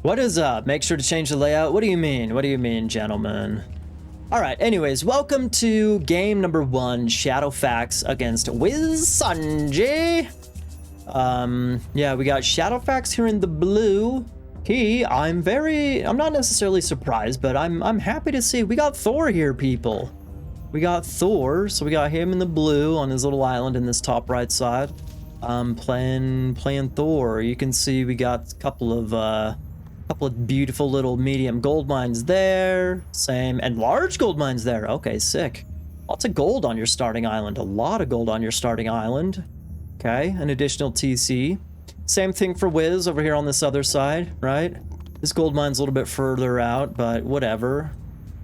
What is up? Make sure to change the layout. What do you mean? What do you mean, gentlemen? Alright, anyways, welcome to game number 1, Shadowfax against Wizsanji. Yeah, we got Shadowfax here in the blue. I'm not necessarily surprised, but I'm happy to see we got Thor here, people. We got Thor, so we got him in the blue on his little island in this top right side. Playing Thor. You can see we got a couple of beautiful little medium gold mines there. Same, and large gold mines there. Okay, sick. Lots of gold on your starting island. A lot of gold on your starting island. Okay, an additional TC. Same thing for Wiz over here on this other side, right? This gold mine's a little bit further out, but whatever.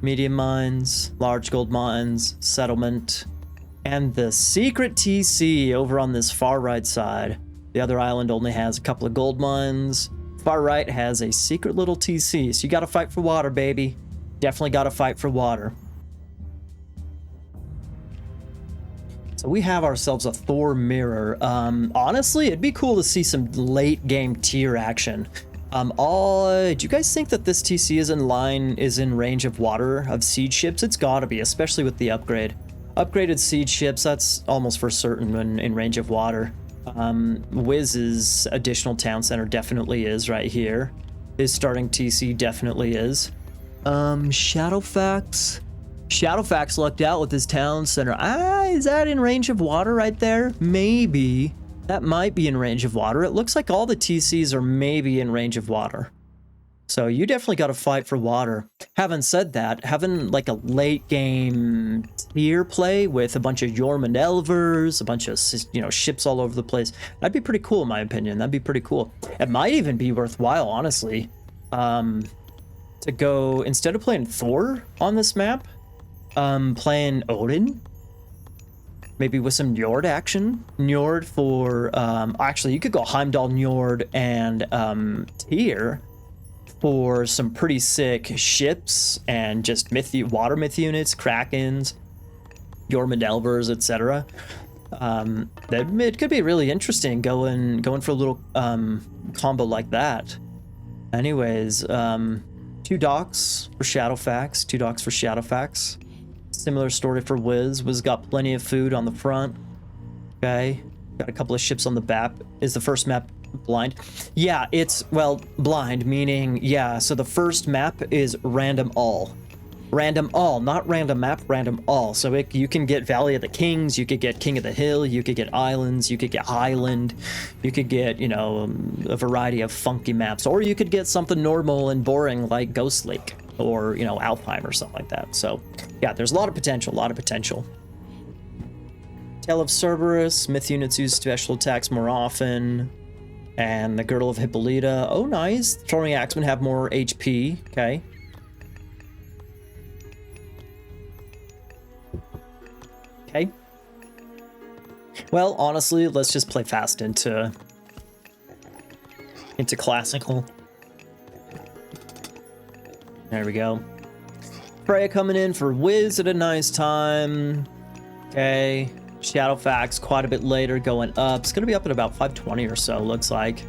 Medium mines, large gold mines, settlement, and the secret TC over on this far right side. The other island only has a couple of gold mines. Far right has a secret little TC, so you gotta fight for water, baby. Definitely gotta fight for water. So we have ourselves a Thor mirror. Honestly, it'd be cool to see some late game tier action. Do you guys think that this TC is in range of water of siege ships? It's gotta be, especially with the upgrade. Upgraded siege ships, that's almost for certain in range of water. Wiz's additional town center definitely is right here. His starting TC definitely is. Shadowfax lucked out with his town center. Is that in range of water right there? Maybe. That might be in range of water. It looks like all the TCs are maybe in range of water. So you definitely got to fight for water. Having said that, having like a late game tier play with a bunch of Yormund Elvers, a bunch of, ships all over the place, that'd be pretty cool in my opinion. That'd be pretty cool. It might even be worthwhile, honestly, to go, instead of playing Thor on this map, playing Odin. Maybe with some Njord action. Njord for, actually, you could go Heimdall, Njord, and Tyr for some pretty sick ships and just water myth units, Krakens, Yormund Elvers, etc. It could be really interesting going for a little combo like that. Anyways, 2 docks for Shadowfax. Similar story for Wiz. Wiz got plenty of food on the front. Okay. Got a couple of ships on the map. Is the first map blind? Yeah, it's, well, blind, meaning, yeah, so the first map is random all. Random all, not random map, random all. So you can get Valley of the Kings, you could get King of the Hill, you could get Islands, you could get Highland, you could get, a variety of funky maps, or you could get something normal and boring like Ghost Lake, or, Alfheim or something like that. So, yeah, there's a lot of potential, Tale of Cerberus, myth units use special attacks more often. And the Girdle of Hippolyta. Oh, nice. Throwing Axemen have more HP. Okay. Okay. Well, honestly, let's just play fast into classical. There we go. Freya coming in for Wiz at a nice time. Okay. Shadowfax quite a bit later going up. It's going to be up at about 520 or so, looks like.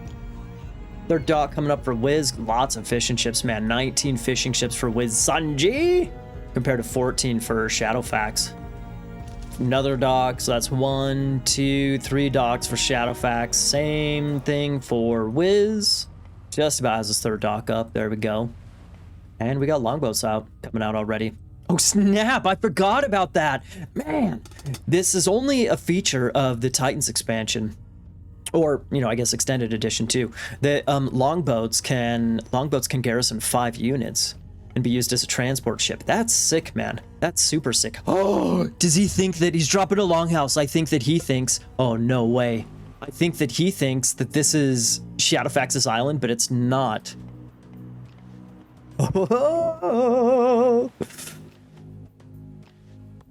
Third dock coming up for Wiz. Lots of fishing ships, man. 19 fishing ships for Wizsanji compared to 14 for Shadowfax. Another dock, so that's 1, 2, 3 docks for Shadowfax. Same thing for Wiz. Just about has his third dock up. There we go. And we got longboats coming out already. Oh snap, I forgot about that. Man, this is only a feature of the Titans expansion. Or, I guess extended edition too. The longboats can garrison 5 units and be used as a transport ship. That's sick, man. That's super sick. Oh, does he think that he's dropping a longhouse? I think that he thinks, oh no way. I think that he thinks that this is Shadowfax's island, but it's not. Oh.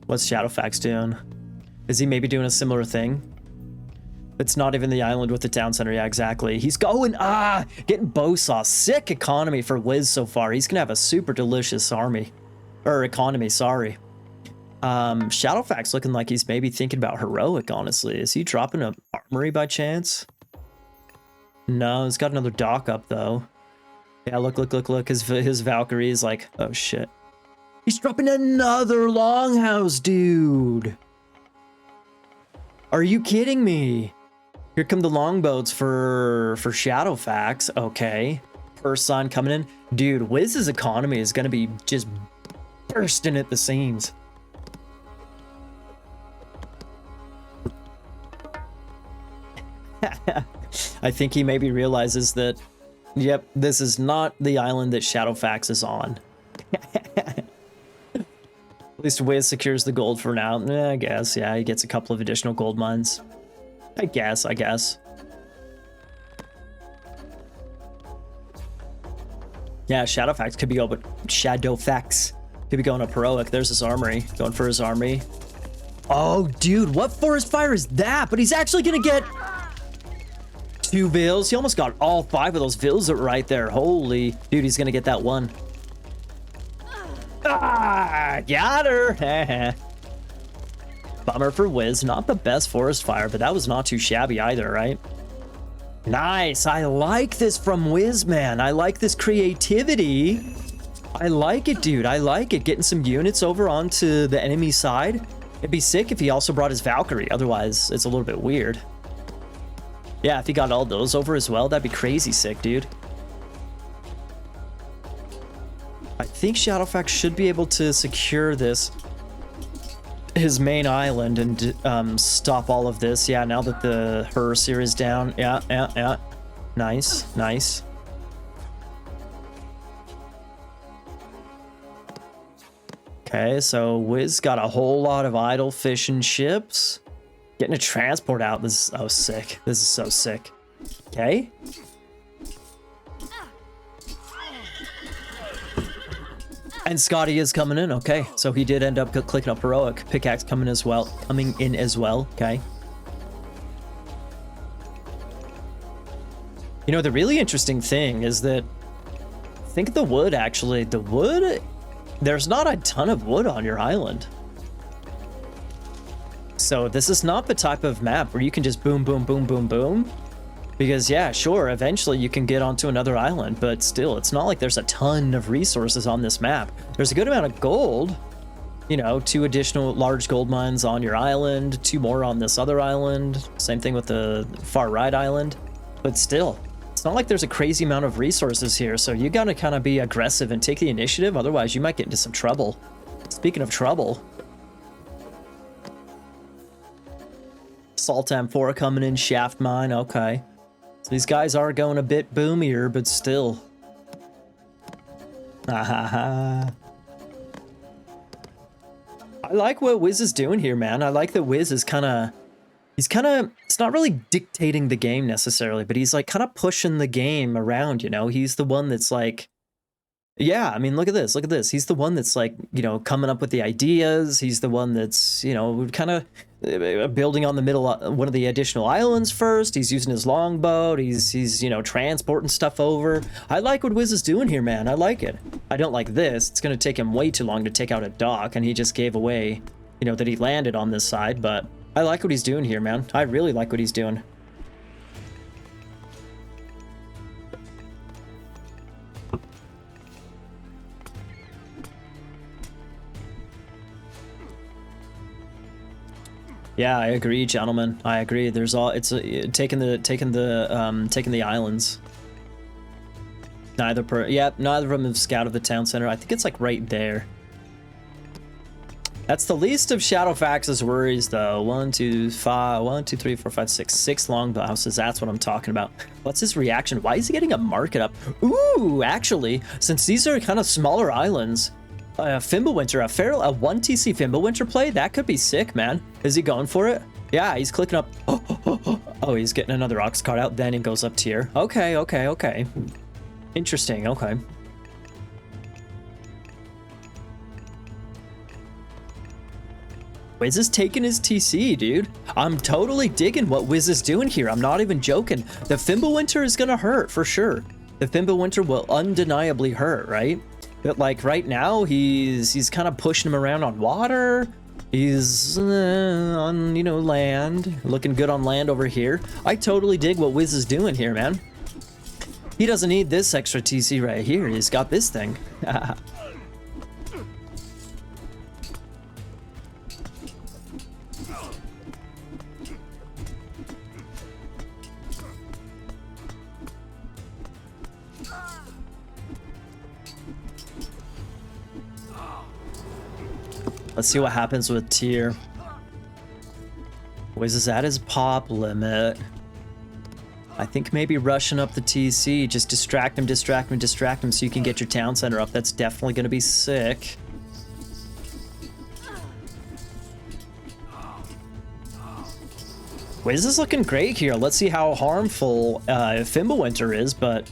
What's Shadowfax doing? Is he maybe doing a similar thing? It's not even the island with the town center. Yeah, exactly. He's going, getting bow sauce. Sick economy for Wiz so far. He's gonna have a super delicious economy, sorry. Shadowfax looking like he's maybe thinking about heroic, honestly. Is he dropping an armory by chance? No, he's got another dock up, though. Yeah, look. His Valkyrie is like, oh shit. He's dropping another longhouse, dude. Are you kidding me? Here come the longboats for Shadowfax. Okay. First sign coming in. Dude, Wiz's economy is gonna be just bursting at the seams. I think he maybe realizes that, yep, this is not the island that Shadowfax is on. At least Wiz secures the gold for now. I guess, yeah, he gets a couple of additional gold mines. I guess. Yeah, Shadowfax could be going, Shadowfax could be going up heroic. There's his armory, going for his army. Oh, dude, what forest fire is that? But he's actually gonna get 2 vills. He almost got all 5 of those vills right there. Holy, dude, he's gonna get that one. Ah, got her. Bummer for Wiz. Not the best forest fire, but that was not too shabby either, right? Nice. I like this from Wiz, man. I like this creativity. I like it, dude. I like it. Getting some units over onto the enemy side. It'd be sick if he also brought his Valkyrie. Otherwise, it's a little bit weird. Yeah, if he got all those over as well, that'd be crazy sick, dude. I think Shadowfax should be able to secure his main island and stop all of this. Yeah, now that the Herseer is down. Yeah. Nice. Okay, so Wiz got a whole lot of idle fishing ships. Getting a transport out. This is sick. This is so sick. Okay. And Scotty is coming in. Okay, so he did end up clicking up heroic. Pickaxe coming in as well. Okay. You know, the really interesting thing is that think of the wood, actually. The wood, there's not a ton of wood on your island. So this is not the type of map where you can just boom. Because yeah, sure, eventually you can get onto another island, but still, it's not like there's a ton of resources on this map. There's a good amount of gold, you know, 2 additional large gold mines on your island, 2 more on this other island, same thing with the far right island, but still, it's not like there's a crazy amount of resources here, so you gotta kind of be aggressive and take the initiative, otherwise you might get into some trouble. Speaking of trouble, Saltam 4 coming in, shaft mine, okay. So these guys are going a bit boomier, but still. I like what Wiz is doing here, man. I like that Wiz is it's not really dictating the game necessarily, but he's like kind of pushing the game around, you know? He's the one that's like, yeah, I mean, look at this. He's the one that's like, you know, coming up with the ideas. He's the one that's, you know, kind of building on the middle, one of the additional islands first. He's using his longboat. He's, you know, transporting stuff over. I like what Wiz is doing here, man. I like it. I don't like this. It's going to take him way too long to take out a dock, and he just gave away, you know, that he landed on this side, but I like what he's doing here, man. I really like what he's doing. Yeah, I agree, gentlemen. I agree. There's all taking the islands. Neither of them have scouted the town center. I think it's like right there. That's the least of Shadowfax's worries, though. 1, 2, 3, 4, 5, 6. 6 longbow houses. That's what I'm talking about. What's his reaction? Why is he getting a market up? Ooh, actually, since these are kind of smaller islands, Fimbulwinter, a 1 TC Fimbulwinter play? That could be sick, man. Is he going for it? Yeah, he's clicking up. Oh, he's getting another ox card out. Then he goes up tier. Okay. Interesting, okay. Wiz is taking his TC, dude. I'm totally digging what Wiz is doing here. I'm not even joking. The Fimbulwinter is gonna hurt, for sure. The Fimbulwinter will undeniably hurt, right? But like right now, he's kind of pushing him around on water. He's on, you know, land. Looking good on land over here. I totally dig what Wiz is doing here, man. He doesn't need this extra TC right here. He's got this thing. Let's see what happens with tier. Wiz is at his pop limit. I think maybe rushing up the TC, just distract him so you can get your town center up. That's definitely going to be sick. Wiz is looking great here. Let's see how harmful Fimbulwinter is, but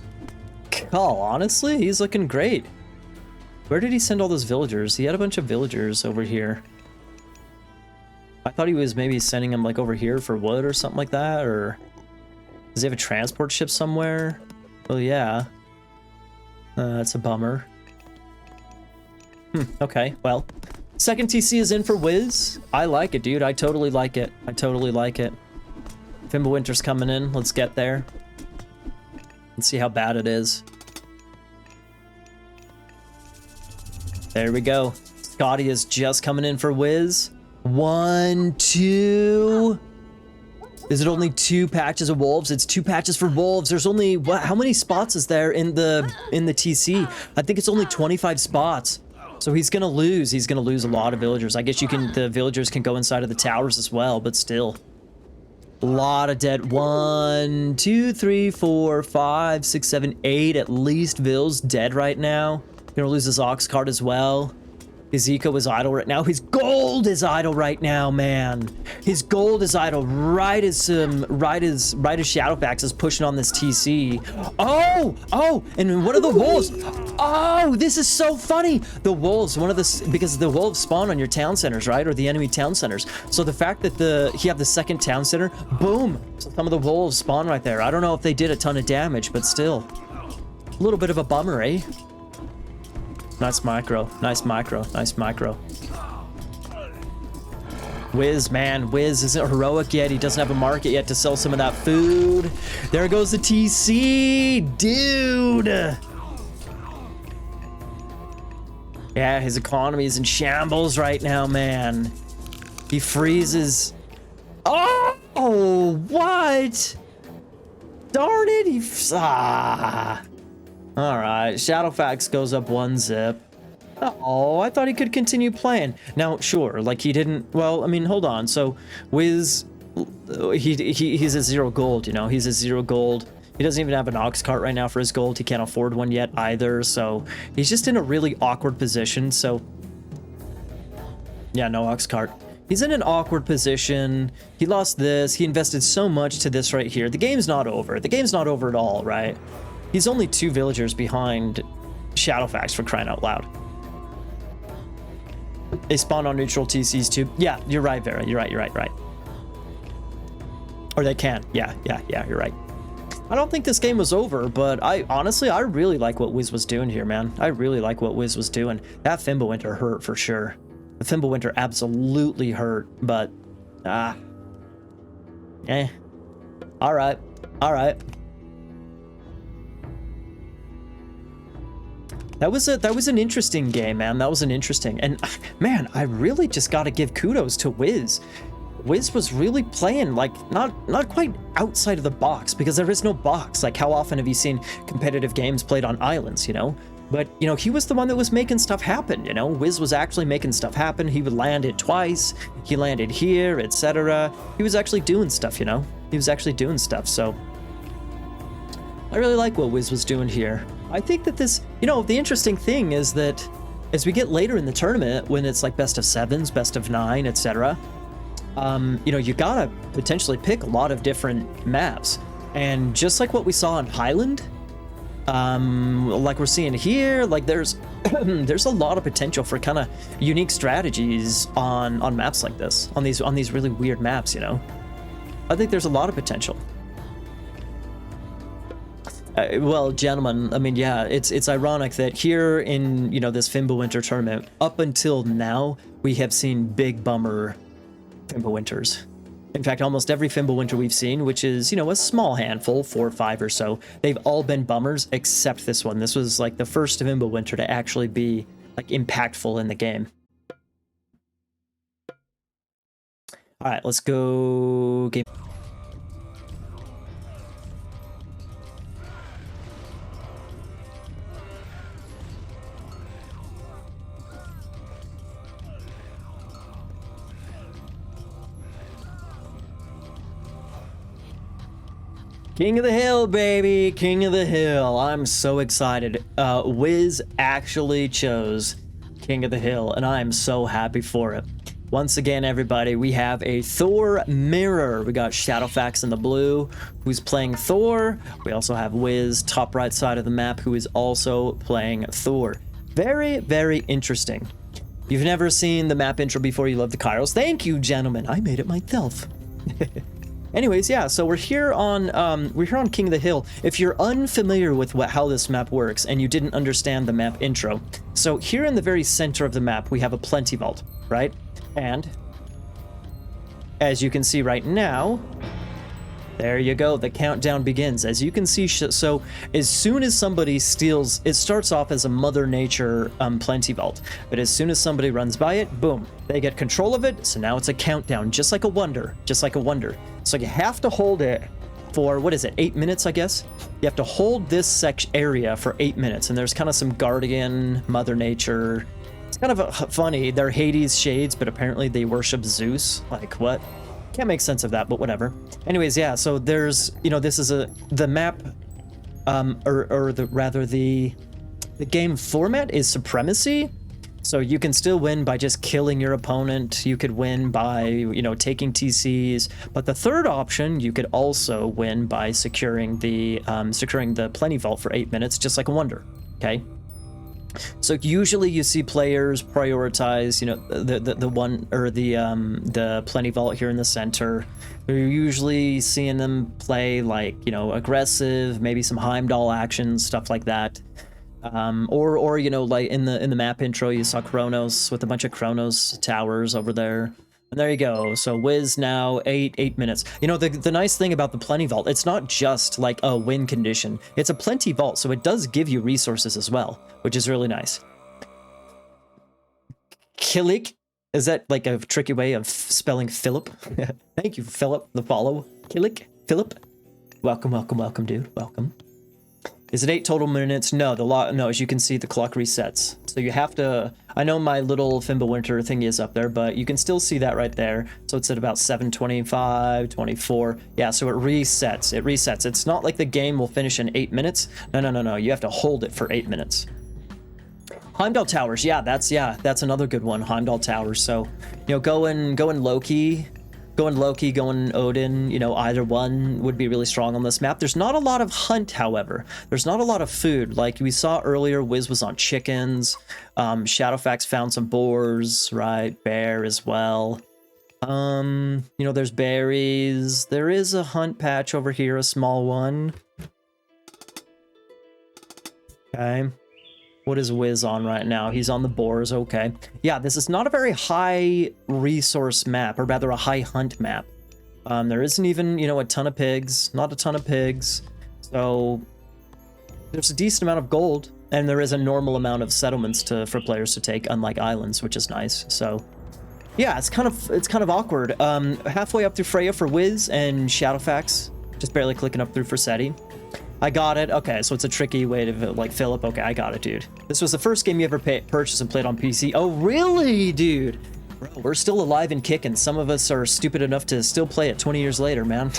oh, honestly, he's looking great. Where did he send all those villagers? He had a bunch of villagers over here. I thought he was maybe sending them like over here for wood or something like that, or does he have a transport ship somewhere? Well, yeah. That's a bummer. Okay, well. Second TC is in for Wiz. I like it, dude. I totally like it. I totally like it. Fimbulwinter's coming in. Let's get there. Let's see how bad it is. There we go. Scotty is just coming in for Wiz. 1, 2. Is it only 2 patches of wolves? It's 2 patches for wolves. There's only what? How many spots is there in the TC? I think it's only 25 spots. So he's gonna lose. He's gonna lose a lot of villagers. I guess you can. The villagers can go inside of the towers as well, but still, a lot of dead. 1, 2, 3, 4, 5, 6, 7, 8. At least Ville's dead right now. Gonna lose his ox cart as well. His eco is idle right now. His gold is idle right now, man. His gold is idle right as Shadowfax is pushing on this TC. Oh, and what are the wolves? Oh, this is so funny. The wolves, because the wolves spawn on your town centers, right? Or the enemy town centers. So the fact that you have the second town center, boom. So some of the wolves spawn right there. I don't know if they did a ton of damage, but still. A little bit of a bummer, eh? Nice micro, nice micro, nice micro. Wiz, man, Wiz isn't heroic yet. He doesn't have a market yet to sell some of that food. There goes the TC, dude. Yeah, his economy is in shambles right now, man. He freezes. Oh, what? Darn it, All right, Shadowfax goes up 1 zip. Oh, I thought he could continue playing. Now, sure, like he didn't. Well, I mean, hold on. So, Wiz, he's a 0 gold. You know, he's a 0 gold. He doesn't even have an ox cart right now for his gold. He can't afford one yet either. So he's just in a really awkward position. So, yeah, no ox cart. He's in an awkward position. He lost this. He invested so much to this right here. The game's not over. The game's not over at all, right? He's only 2 villagers behind Shadowfax, for crying out loud. They spawn on neutral TCs too. Yeah, you're right, Vera. You're right. Or they can. Yeah, you're right. I don't think this game was over, but honestly, I really like what Wiz was doing here, man. I really like what Wiz was doing. That Fimbulwinter hurt for sure. The Fimbulwinter absolutely hurt, but all right. That was an interesting game, man. That was an interesting, and man, I really just got to give kudos to Wiz. Wiz was really playing like not quite outside of the box, because there is no box. Like, how often have you seen competitive games played on islands, you know? But, you know, he was the one that was making stuff happen, you know? Wiz was actually making stuff happen. He would land it twice. He landed here, etc. He was actually doing stuff, you know? He was actually doing stuff, so I really like what Wiz was doing here. I think that this, you know, the interesting thing is that as we get later in the tournament, when it's like best of 7s, best of 9, etc., you know, you gotta potentially pick a lot of different maps. And just like what we saw in Highland, like we're seeing here, like there's there's a lot of potential for kind of unique strategies on maps like this, on these really weird maps, you know. I think there's a lot of potential. Well, gentlemen, I mean, yeah, it's ironic that here in, you know, this Fimbulwinter tournament, up until now, we have seen big bummer Fimbulwinters. In fact, almost every Fimbulwinter we've seen, which is, you know, a small handful, 4 or 5 or so, they've all been bummers except this one. This was like the first Fimbulwinter to actually be like impactful in the game. All right, let's go game. King of the Hill, baby! King of the Hill. I'm so excited. Wiz actually chose King of the Hill, and I'm so happy for it. Once again, everybody, we have a Thor mirror. We got Shadowfax in the blue, who's playing Thor. We also have Wiz, top right side of the map, who is also playing Thor. Very, very interesting. You've never seen the map intro before. You love the Kairos. Thank you, gentlemen. I made it myself. Anyways, yeah, so we're here on King of the Hill. If you're unfamiliar with how this map works and you didn't understand the map intro, so here in the very center of the map, we have a plenty vault, right? And as you can see right now, there you go, the countdown begins. As you can see, so as soon as somebody steals, it starts off as a Mother Nature plenty vault, but as soon as somebody runs by it, boom, they get control of it, so now it's a countdown, just like a wonder, So you have to hold it for, what is it, 8 minutes, I guess? You have to hold this area for 8 minutes, and there's kind of some Guardian, Mother Nature. It's kind of funny, they're Hades shades, but apparently they worship Zeus. Like, what? Can't make sense of that, but whatever. Anyways, yeah, so there's, you know, this is the map, the game format is Supremacy. So you can still win by just killing your opponent. You could win by, you know, taking TCs. But the third option, you could also win by securing the Plenty Vault for 8 minutes, just like a Wonder, okay? So usually you see players prioritize, you know, the Plenty Vault here in the center. You're usually seeing them play like, you know, aggressive, maybe some Heimdall actions, stuff like that. Or you know, like in the map intro, you saw Kronos with a bunch of Kronos towers over there. And there you go. So Wiz now 8 minutes. You know, the nice thing about the Plenty Vault, it's not just like a win condition. It's a Plenty Vault, so it does give you resources as well, which is really nice. Kilik? Is that like a tricky way of spelling Philip? Thank you, Philip, the follow. Kilik? Philip? Welcome, welcome, welcome, dude. Welcome. Is it 8 total minutes? No, no, as you can see, the clock resets. So you have to, I know my little Fimbulwinter thingy is up there, but you can still see that right there. So it's at about 7:25, 24. Yeah, so it resets. It's not like the game will finish in 8 minutes. No. You have to hold it for 8 minutes. Heimdall Towers, that's another good one. Heimdall Towers. So, you know, going Loki, going Odin, you know, either one would be really strong on this map. There's not a lot of hunt, however. There's not a lot of food. Like we saw earlier, Wiz was on chickens. Shadowfax found some boars, right? Bear as well. You know, there's berries. There is a hunt patch over here, a small one. Okay. What is Wiz on right now? He's on the boars, okay. Yeah, this is not a very high resource map, or rather a high hunt map. There isn't even, you know, a ton of pigs, not a ton of pigs. So there's a decent amount of gold, and there is a normal amount of settlements for players to take, unlike islands, which is nice. So yeah, it's kind of awkward. Halfway up through Freya for Wiz and Shadowfax, just barely clicking up through for Seti. I got it. Okay, so it's a tricky way to, like, Philip. Okay, I got it, dude. This was the first game you ever purchased and played on PC. Oh, really, dude? Bro, we're still alive and kicking. Some of us are stupid enough to still play it 20 years later, man.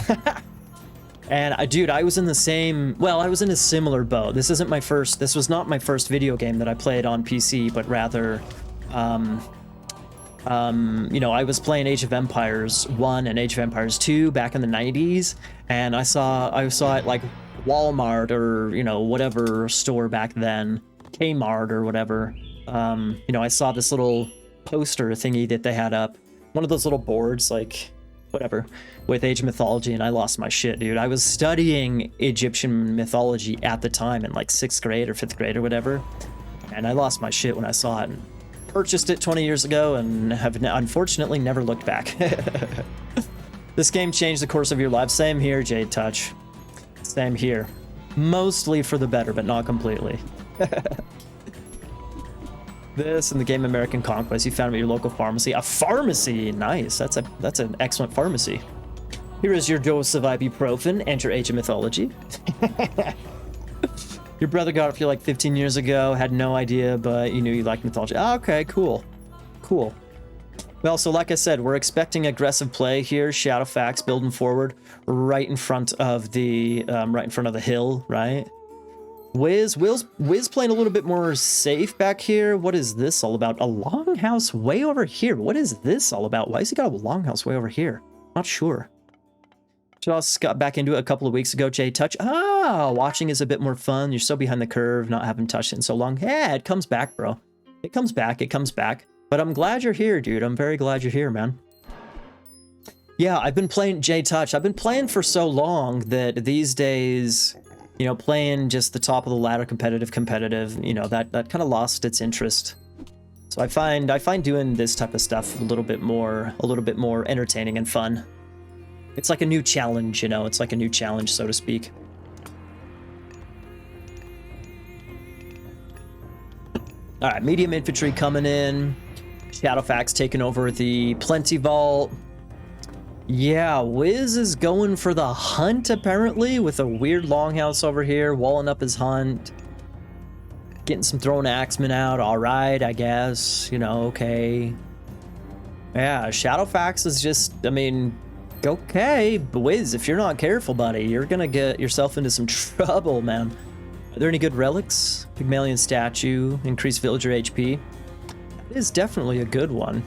And, dude, I was in the same... Well, I was in a similar boat. This was not my first video game that I played on PC, but rather... you know, I was playing Age of Empires 1 and Age of Empires 2 back in the 90s, and I saw it, like... Walmart or, you know, whatever store back then, Kmart or whatever. You know, I saw this little poster thingy that they had up, one of those little boards, like, whatever, with Age of Mythology, and I lost my shit, dude. I was studying Egyptian mythology at the time in, like, 6th grade or 5th grade or whatever, and I lost my shit when I saw it, and purchased it 20 years ago, and have unfortunately never looked back. This game changed the course of your life. Same here, Jade Touch. Same here. Mostly for the better, but not completely. This and the game American Conquest you found at your local pharmacy. A pharmacy! Nice. That's an excellent pharmacy. Here is your dose of ibuprofen and your Age of Mythology. Your brother got it for you like 15 years ago. Had no idea, but you knew you liked mythology. Oh, okay, cool. Cool. Well, so like I said, we're expecting aggressive play here. Shadowfax building forward right in front of the hill, right? Wiz playing a little bit more safe back here. What is this all about? A longhouse way over here. What is this all about? Why has he got a longhouse way over here? Not sure. Just got back into it a couple of weeks ago. Jay Touch. Ah, watching is a bit more fun. You're so behind the curve, not having touched it in so long. Yeah, it comes back, bro. It comes back. It comes back. But I'm glad you're here, dude. I'm very glad you're here, man. Yeah, I've been playing Jay Touch. I've been playing for so long that these days, you know, playing just the top of the ladder competitive, you know, that kind of lost its interest. So I find doing this type of stuff a little bit more entertaining and fun. It's like a new challenge, you know, it's like a new challenge, so to speak. All right, medium infantry coming in. Shadowfax taking over the Plenty Vault. Yeah, Wiz is going for the hunt, apparently, with a weird longhouse over here, walling up his hunt. Getting some thrown axemen out, all right, I guess, you know, okay. Yeah, Shadowfax is just, I mean, okay, but Wiz, if you're not careful, buddy, you're gonna get yourself into some trouble, man. Are there any good relics? Pygmalion statue, increased villager HP. It is definitely a good one.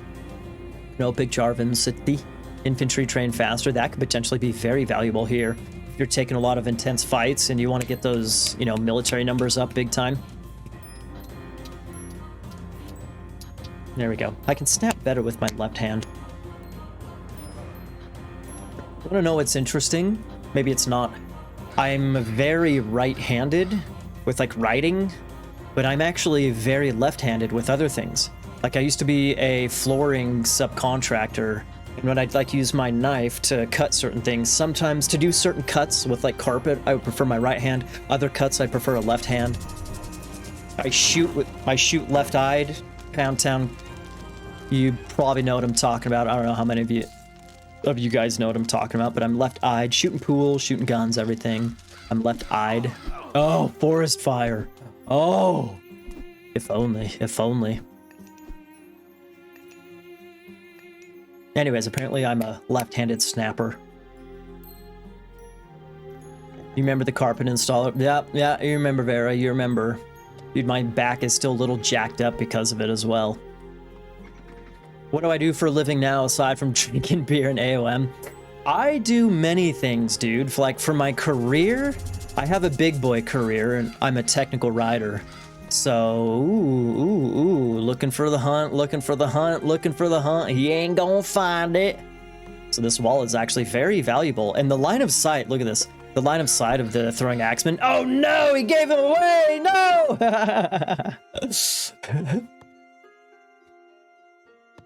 No, Big Jarvan City. Infantry train faster. That could potentially be very valuable here. If you're taking a lot of intense fights and you want to get those, you know, military numbers up big time. There we go. I can snap better with my left hand. Want to know what's interesting? Maybe it's not. I'm very right-handed with like writing, but I'm actually very left-handed with other things. Like I used to be a flooring subcontractor, and when I'd like use my knife to cut certain things, sometimes to do certain cuts with like carpet, I would prefer my right hand. Other cuts, I prefer a left hand. I shoot left-eyed. Pound Town. You probably know what I'm talking about. I don't know how many of you guys know what I'm talking about, but I'm left-eyed, shooting pools, shooting guns, everything. I'm left-eyed. Oh, forest fire. Oh, if only, if only. Anyways, apparently I'm a left-handed snapper. You remember the carpet installer? Yeah, you remember, Vera, you remember. Dude, my back is still a little jacked up because of it as well. What do I do for a living now aside from drinking beer and AOM? I do many things, dude. For my career, I have a big boy career and I'm a technical writer. So, looking for the hunt, looking for the hunt, looking for the hunt. He ain't gonna find it. So this wall is actually very valuable. And the line of sight, look at this. The line of sight of the throwing axeman. Oh no, he gave him away, no!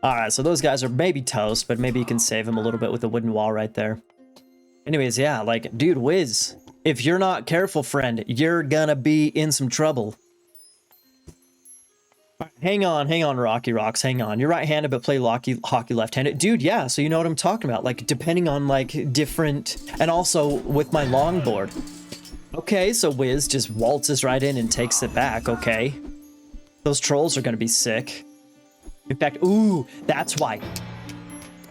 Alright, so those guys are maybe toast, but maybe you can save them a little bit with the wooden wall right there. Anyways, yeah, like, dude, Wiz, if you're not careful, friend, you're gonna be in some trouble. Hang on, Rocky Rocks, hang on. You're right-handed, but play hockey left-handed. Dude, yeah, so you know what I'm talking about. Like, depending on, like, different... And also, with my longboard. Okay, so Wiz just waltzes right in and takes it back, okay. Those trolls are gonna be sick. In fact, ooh, that's why.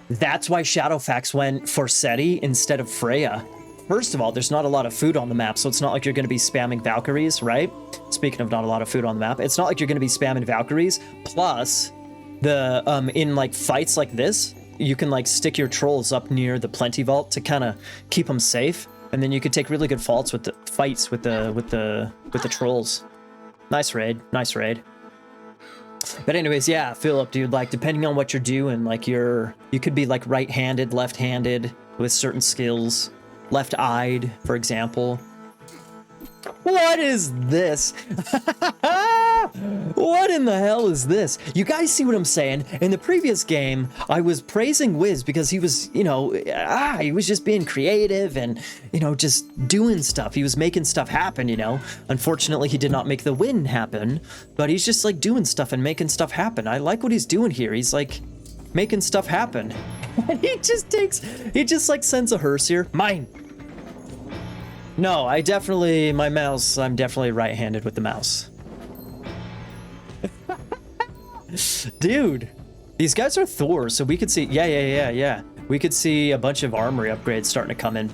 That's why Shadowfax went for Seti instead of Freya. First of all, there's not a lot of food on the map, so it's not like you're going to be spamming Valkyries, right? Speaking of not a lot of food on the map, it's not like you're going to be spamming Valkyries. Plus, the in like fights like this, you can like stick your trolls up near the Plenty Vault to kind of keep them safe, and then you could take really good fights with the trolls. Nice raid, nice raid. But anyways, yeah, Philip, dude, like, depending on what you're doing, like, you could be, like, right-handed, left-handed with certain skills. Left-eyed, for example. What is this? What in the hell is this? You guys see what I'm saying? In the previous game, I was praising Wiz because he was, you know, he was just being creative and, you know, just doing stuff. He was making stuff happen, you know. Unfortunately, he did not make the win happen, but he's just like doing stuff and making stuff happen. I like what he's doing here. He's like making stuff happen. And he just like sends a hearse here. Mine. No, I'm definitely right-handed with the mouse. Dude, these guys are Thor, so we could see, yeah. We could see a bunch of armory upgrades starting to come in.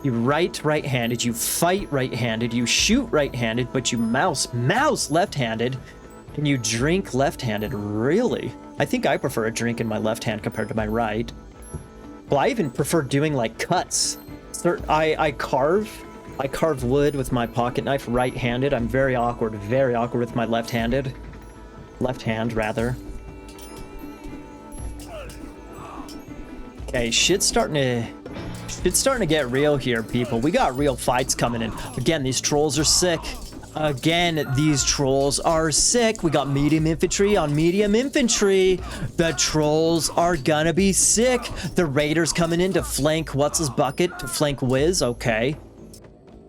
You right-handed, you fight right-handed, you shoot right-handed, but you mouse left-handed, and you drink left-handed. Really? I think I prefer a drink in my left hand compared to my right. Well, I even prefer doing like cuts. I carve wood with my pocket knife right-handed. I'm very awkward with my left hand, rather. Okay, shit's starting to get real here, people. We got real fights coming in. Again, these trolls are sick. These trolls are sick. We got medium infantry on medium infantry. The trolls are gonna be sick. The raiders coming in to flank what's-his-bucket, to flank Wiz. Okay.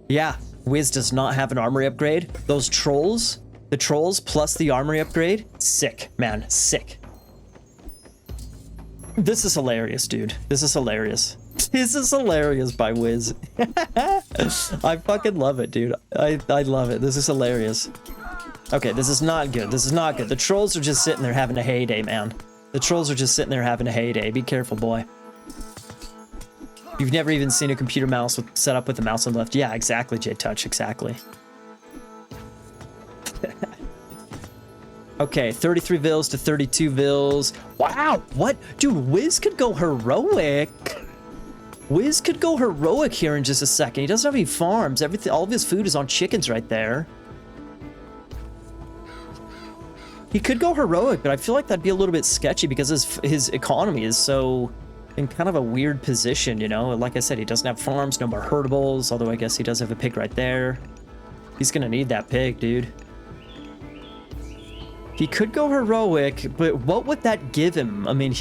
Yeah, Wiz does not have an armory upgrade. Those trolls, the trolls plus the armory upgrade, sick, man, sick. This is hilarious, dude. This is hilarious. This is hilarious by Wiz. I fucking love it, dude. I love it. This is hilarious. Okay, this is not good. This is not good. The trolls are just sitting there having a heyday, man. The trolls are just sitting there having a heyday. Be careful, boy. You've never even seen a computer mouse set up with the mouse on the left. Yeah, exactly, J-Touch. Exactly. Okay, 33 vils to 32 vils. Wow, what? Dude, Wiz could go heroic. Wiz could go heroic here in just a second. He doesn't have any farms. All of his food is on chickens right there. He could go heroic, but I feel like that'd be a little bit sketchy because his economy is so in kind of a weird position, you know? Like I said, he doesn't have farms, no more herdables, although I guess he does have a pig right there. He's gonna need that pig, dude. He could go heroic, but what would that give him? I mean,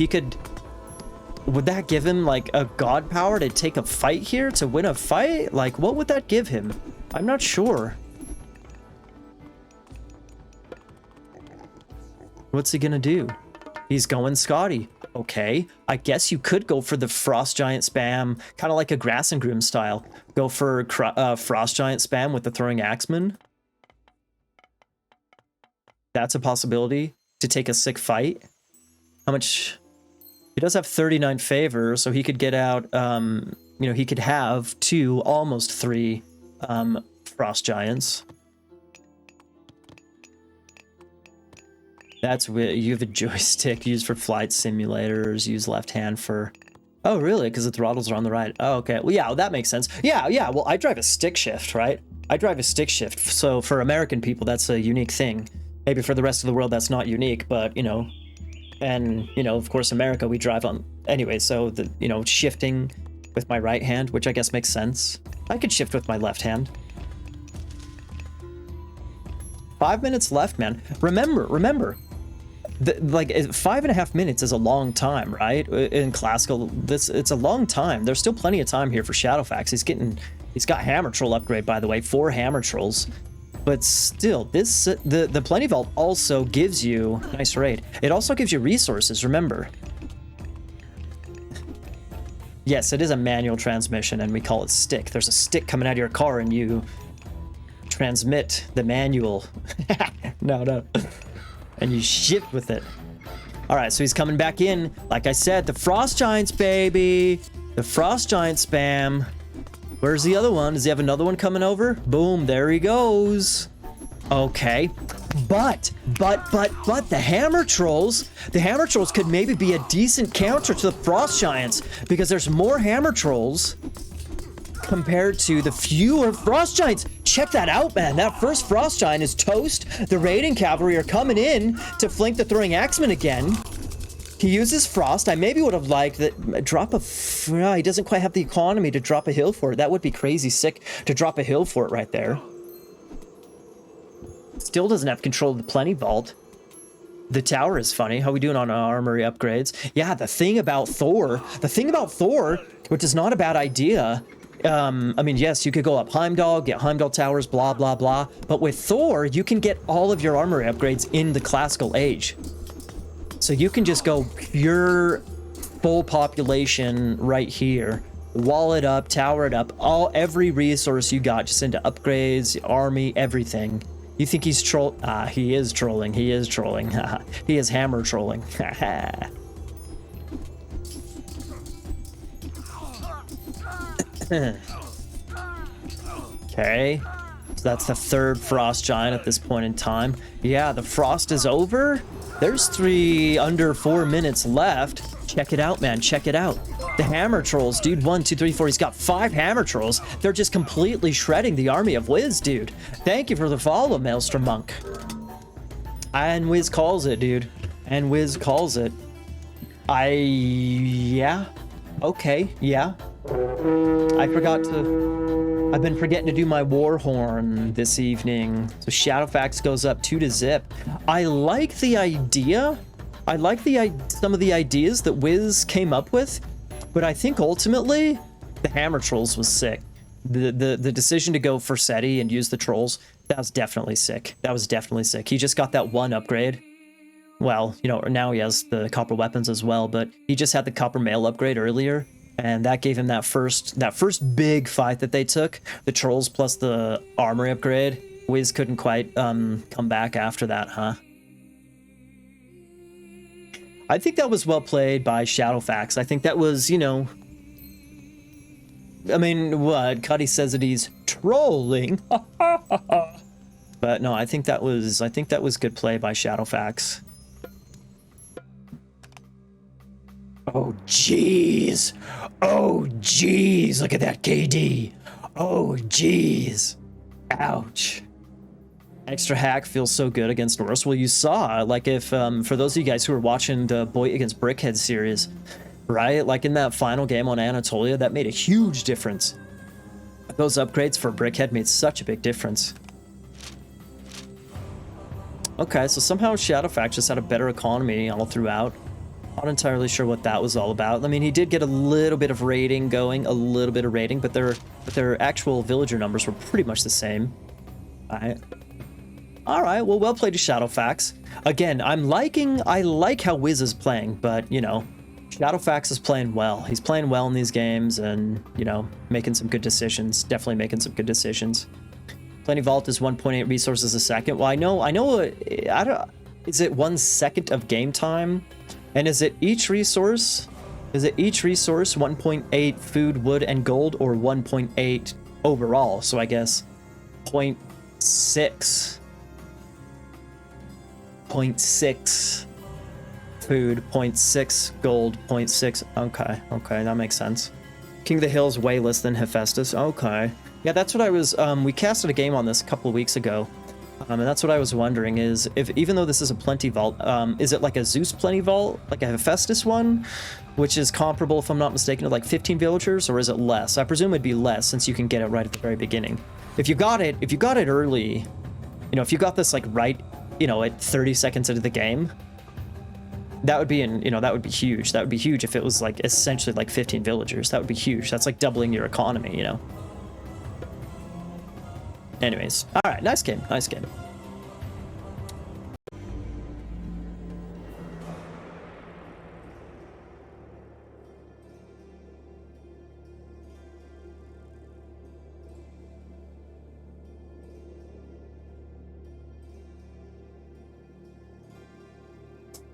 would that give him like a god power to take a fight here, to win a fight? Like, what would that give him? I'm not sure. What's he gonna do? He's going Scotty. Okay, I guess you could go for the Frost Giant spam, kind of like a Grass and Groom style. Go for Frost Giant spam with the Throwing Axeman. That's a possibility to take a sick fight. How much? He does have 39 favor, so he could get out, you know, he could have 2, almost 3 Frost Giants. That's weird. You have a joystick used for flight simulators, use left hand for... Oh, really? Because the throttles are on the right. Oh, okay. Well, yeah, well, that makes sense. Yeah. Well, I drive a stick shift, right? I drive a stick shift. So for American people, that's a unique thing. Maybe for the rest of the world, that's not unique, but, you know... And, you know, of course, America, we drive on... Anyway, so, you know, shifting with my right hand, which I guess makes sense. I could shift with my left hand. 5 minutes left, man. Remember, like 5.5 minutes is a long time, right? In classical, it's a long time. There's still plenty of time here for Shadowfax. He's got Hammer Troll upgrade, by the way, 4 Hammer Trolls. But still, the Plenty Vault also gives you nice raid. It also gives you resources. Remember. Yes, it is a manual transmission, and we call it stick. There's a stick coming out of your car, and you transmit the manual. No. And you shift with it. All right, so he's coming back in. Like I said, the Frost Giants, baby. The Frost Giant spam. Where's the other one? Does he have another one coming over? Boom, there he goes. Okay. But the Hammer Trolls could maybe be a decent counter to the Frost Giants because there's more Hammer Trolls compared to the fewer Frost Giants. Check that out, man. That first Frost Giant is toast. The raiding cavalry are coming in to flank the Throwing Axeman again. He uses Frost. I maybe would have liked that. He doesn't quite have the economy to drop a hill fort. That would be crazy sick to drop a hill fort right there. Still doesn't have control of the Plenty Vault. The tower is funny. How we doing on our armory upgrades? Yeah, the thing about Thor, which is not a bad idea. I mean, yes, you could go up Heimdall, get Heimdall towers, blah, blah, blah. But with Thor, you can get all of your armory upgrades in the classical age. So you can just go pure full population right here. Wall it up, tower it up, every resource you got just into upgrades, army, everything. You think he's he is trolling. He is trolling. He is hammer trolling. Okay. So that's the third frost giant at this point in time. Yeah, the frost is over. There's under 4 minutes left. Check it out, man. Check it out. The hammer trolls, dude. 1, 2, 3, 4. He's got 5 hammer trolls. They're just completely shredding the army of Wiz, dude. Thank you for the follow, Maelstrom Monk. And Wiz calls it, dude. And Wiz calls it. Yeah. Okay, yeah. I've been forgetting to do my war horn this evening. So Shadowfax goes up 2-0. I like the idea. I like some of the ideas that Wiz came up with, but I think ultimately the hammer trolls was sick. The decision to go for SETI and use the trolls, that was definitely sick. That was definitely sick. He just got that one upgrade. Well, you know, now he has the copper weapons as well, but he just had the copper mail upgrade earlier. And that gave him that first big fight that they took, the trolls plus the armory upgrade. Wiz couldn't quite come back after that, huh? I think that was well played by Shadowfax. I think that was, you know, I mean, what? Cuddy says that he's trolling. But no, I think that was good play by Shadowfax. Oh, jeez. Oh, jeez. Look at that KD. Oh, jeez. Ouch. Extra hack feels so good against Norse. Well, you saw, like, if, for those of you guys who were watching the Boy against Brickhead series, right? Like, in that final game on Anatolia, that made a huge difference. Those upgrades for Brickhead made such a big difference. Okay, so somehow Shadowfax just had a better economy all throughout. Not entirely sure what that was all about. I mean, he did get a little bit of raiding going, but their actual villager numbers were pretty much the same. All right, well, well played to Shadowfax. Again, I like how Wiz is playing, but, you know, Shadowfax is playing well. He's playing well in these games and, you know, making some good decisions. Definitely making some good decisions. Plenty Vault is 1.8 resources a second. Well, I know, is it 1 second of game time? And is it each resource 1.8 food, wood, and gold, or 1.8 overall? So I guess 0.6 food, 0.6 gold, 0.6. Okay, that makes sense. King of the Hill's way less than Hephaestus. Okay. Yeah, that's what I was, we casted a game on this a couple of weeks ago. And that's what I was wondering is, even though this is a Plenty Vault, is it like a Zeus Plenty Vault, like a Hephaestus one, which is comparable, if I'm not mistaken, to like 15 villagers, or is it less? I presume it'd be less since you can get it right at the very beginning. If you got it early, you know, if you got this like right, you know, at 30 seconds into the game, that would be that would be huge. That would be huge if it was like essentially like 15 villagers. That would be huge. That's like doubling your economy, you know. Anyways, all right, nice game, nice game.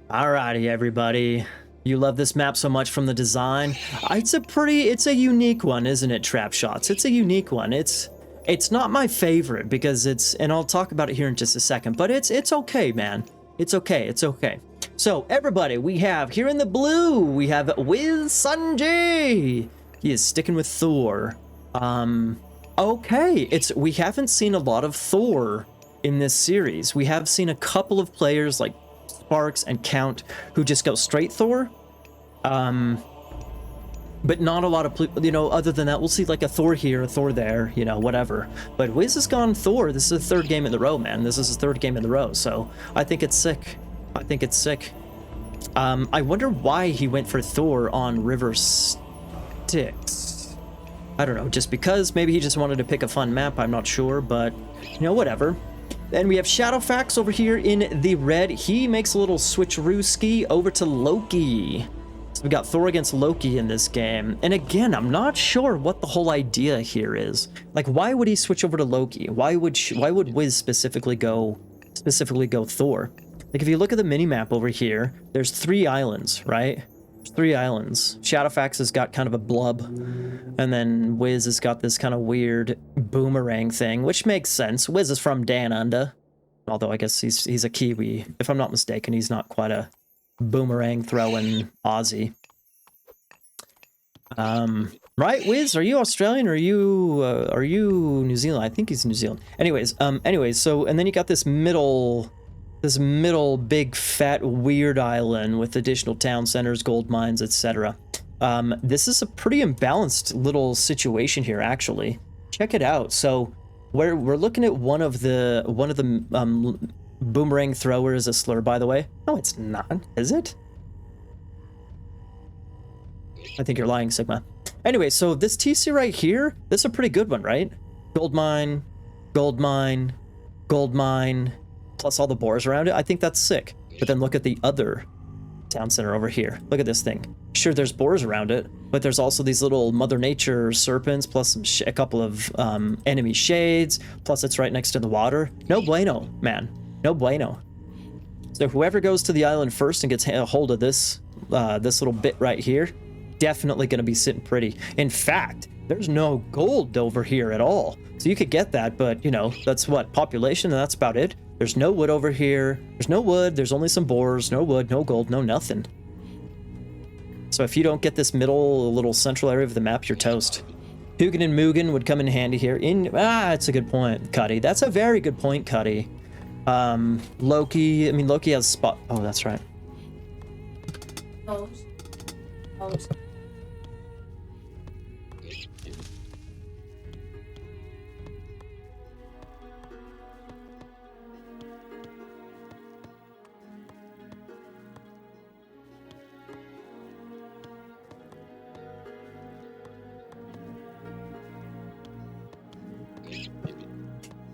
Alrighty, everybody. You love this map so much from the design. It's a unique one, isn't it, Trap Shots? It's a unique one. It's not my favorite because and I'll talk about it here in just a second, but it's okay, man. It's okay. So everybody, we have here in the blue, we have Wizsanji. He is sticking with Thor. Okay, we haven't seen a lot of Thor in this series. We have seen a couple of players like Sparks and Count who just go straight Thor. But not a lot of, you know, other than that, we'll see like a Thor here, a Thor there, you know, whatever. But Wiz has gone Thor. This is the third game in the row, man. This is his third game in the row. So I think it's sick. I think it's sick. I wonder why he went for Thor on River Styx. I don't know, just because maybe he just wanted to pick a fun map. I'm not sure, but you know, whatever. Then we have Shadowfax over here in the red. He makes a little switcheroo ski over to Loki. So we got Thor against Loki in this game. And again, I'm not sure what the whole idea here is. Like, why would he switch over to Loki? Why would Wiz specifically go Thor? Like, if you look at the mini-map over here, there's 3 islands, right? There's 3 islands. Shadowfax has got kind of a blub. And then Wiz has got this kind of weird boomerang thing, which makes sense. Wiz is from Dan Unda. Although I guess he's a Kiwi. If I'm not mistaken, he's not quite a boomerang throwing Aussie. Right, Wiz? Are you Australian or are you New Zealand? I think he's New Zealand. Anyways, so and then you got this middle big fat weird island with additional town centers, gold mines, etc. This is a pretty imbalanced little situation here, actually. Check it out. So we're looking at one of the boomerang thrower is a slur, by the way. No, it's not, is it? I think you're lying, Sigma. Anyway, so this TC right here, this is a pretty good one, right? Gold mine, gold mine, gold mine, plus all the boars around it. I think that's sick. But then look at the other town center over here. Look at this thing. Sure, there's boars around it, but there's also these little Mother Nature serpents, plus a couple of enemy shades, plus it's right next to the water. No bueno, man. No bueno. So whoever goes to the island first and gets a hold of this little bit right here, definitely going to be sitting pretty. In fact, there's no gold over here at all. So you could get that, but you know, that's what, population, and that's about it. There's no wood over here. There's no wood. There's only some boars. No wood, no gold, no nothing. So if you don't get this little central area of the map, you're toast. Hugin and Mugen would come in handy here. That's a good point, Cuddy. That's a very good point, Cuddy. Loki, I mean, Loki has spot. Oh, that's right. Close.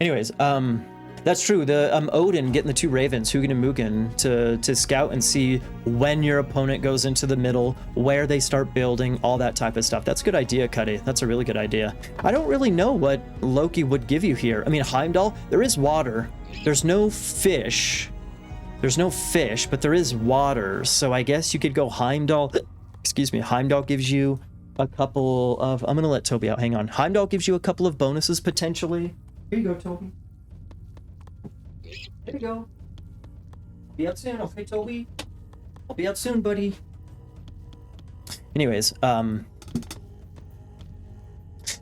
Anyways, that's true. The Odin getting the 2 ravens, Hugin and Mugen, to scout and see when your opponent goes into the middle, where they start building, all that type of stuff. That's a good idea, Cuddy. That's a really good idea. I don't really know what Loki would give you here. I mean, Heimdall, there is water. There's no fish. There's no fish, but there is water. So I guess you could go Heimdall. Excuse me. Heimdall gives you a couple of... I'm going to let Toby out. Hang on. Heimdall gives you a couple of bonuses, potentially. Here you go, Toby. There you go. Be out soon, okay, Toby? I'll be out soon, buddy. Anyways,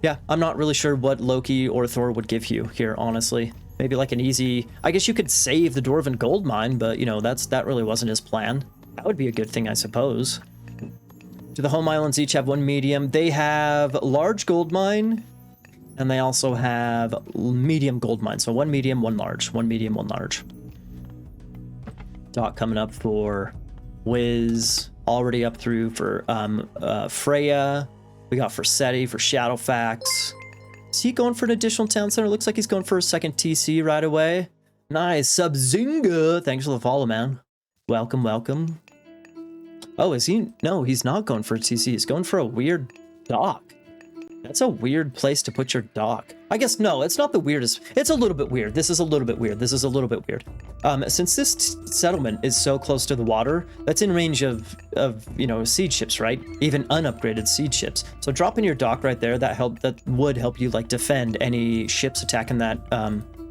yeah, I'm not really sure what Loki or Thor would give you here, honestly. Maybe like an easy... I guess you could save the Dwarven gold mine, but, you know, that really wasn't his plan. That would be a good thing, I suppose. Do the home islands each have 1 medium? They have large gold mine, and they also have medium gold mine. So 1 medium, 1 large. 1 medium, 1 large. Dot coming up for Wiz. Already up through for Freya. We got for Seti, for Shadowfax. Is he going for an additional town center? Looks like he's going for a second TC right away. Nice. Subzinga. Thanks for the follow, man. Welcome, welcome. Oh, is he? No, he's not going for a TC. He's going for a weird dock. That's a weird place to put your dock. I guess, no, it's not the weirdest. It's a little bit weird. This is a little bit weird. This is a little bit weird. Since this settlement is so close to the water, that's in range of you know, siege ships, right? Even unupgraded siege ships. So dropping your dock right there, that would help you like defend any ships attacking that